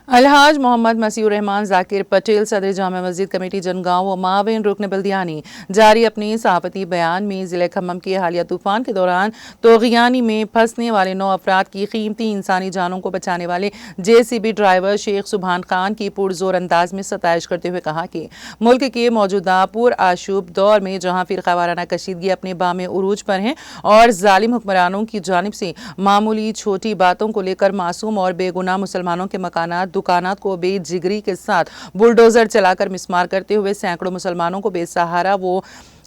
الحاج محمد مسیح الرحمان ذاکر پٹیل صدر جامع مسجد کمیٹی جنگاؤں و معاون رکن بلدیانی جاری اپنے صحافتی بیان میں ضلع کھمم کے حالیہ طوفان کے دوران طوغیانی میں پھنسنے والے 9 افراد کی قیمتی انسانی جانوں کو بچانے والے JCB ڈرائیور شیخ سبحان خان کی پرزور انداز میں ستائش کرتے ہوئے کہا کہ ملک کے موجودہ پرآشوب دور میں جہاں فرقہ وارانہ کشیدگی اپنے بام عروج پر ہیں اور ظالم حکمرانوں کی جانب سے معمولی چھوٹی باتوں کو لے کر معصوم اور بے گناہ مسلمانوں کے مکانات دکانات کو بے جگری کے ساتھ بلڈوزر چلا کر مسمار کرتے ہوئے سینکڑوں مسلمانوں کو بے سہارا وہ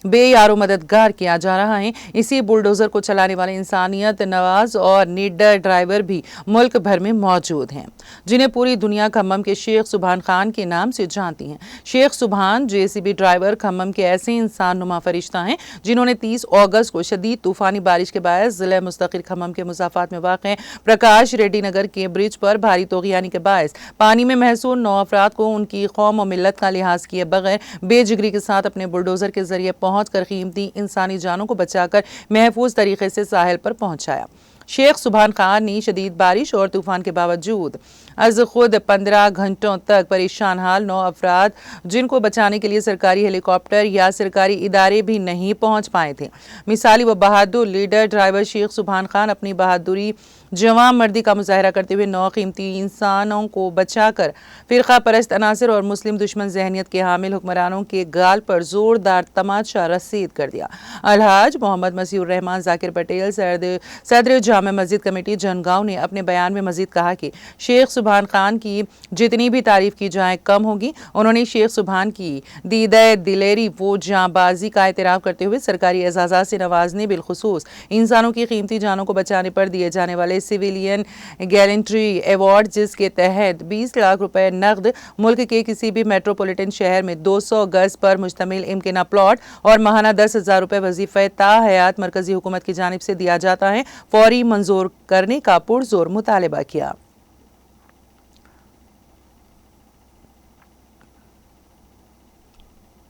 بے یار و مددگار کیا جا رہا ہے، اسی بلڈوزر کو چلانے والے انسانیت نواز اور نیڈر ڈرائیور بھی ملک بھر میں موجود ہیں جنہیں پوری دنیا کھمم کے شیخ سبحان خان کے نام سے جانتی ہیں۔ شیخ سبحان JCB ڈرائیور کھمم کے ایسے انسان نما فرشتہ ہیں جنہوں نے 30 اگست کو شدید طوفانی بارش کے باعث ضلع مستقل کھمم کے مسافات میں واقع پرکاش ریڈی نگر کے برج پر بھاری طوفانی کے باعث پانی میں محصور 9 افراد کو ان کی قوم و ملت کا لحاظ کیے بغیر بے جگری کے ساتھ اپنے بلڈوزر کے ذریعے پہنچ کر قیمتی انسانی جانوں کو بچا کر محفوظ طریقے سے ساحل پر پہنچایا۔ شیخ سبحان خان نے شدید بارش اور طوفان کے باوجود از خود 15 گھنٹوں تک پریشان حال 9 افراد جن کو بچانے کے لیے سرکاری ہیلی کاپٹر یا سرکاری ادارے بھی نہیں پہنچ پائے تھے۔ مثالی و بہادر لیڈر ڈرائیور شیخ سبحان خان اپنی بہادری جواں مردی کا مظاہرہ کرتے ہوئے 9 قیمتی انسانوں کو بچا کر فرقہ پرست عناصر اور مسلم دشمن ذہنیت کے حامل حکمرانوں کے گال پر زوردار تماچا رسید کر دیا۔ الحاج محمد مسیح الرحمان ذاکر پٹیل صدر جامع مسجد کمیٹی جنگاؤں نے اپنے بیان میں مزید کہا کہ شیخ سبحان خان کی جتنی بھی تعریف کی جائے کم ہوگی۔ انہوں نے شیخ سبحان کی دیدہ دلیری و جاں بازی کا اعتراف کرتے ہوئے سرکاری اعزازات سے نوازنے بالخصوص انسانوں کی قیمتی جانوں کو بچانے پر دیے جانے والے سویلین گیلنٹری ایوارڈ جس کے تحت 20 لاکھ روپے نقد ملک کے کسی بھی میٹروپولیٹن شہر میں 200 گز پر مشتمل امکنہ پلاٹ اور ماہانہ 10,000 روپے وظیفہ تا حیات مرکزی حکومت کی جانب سے دیا جاتا ہے، فوری منظور کرنے کا پرزور مطالبہ کیا۔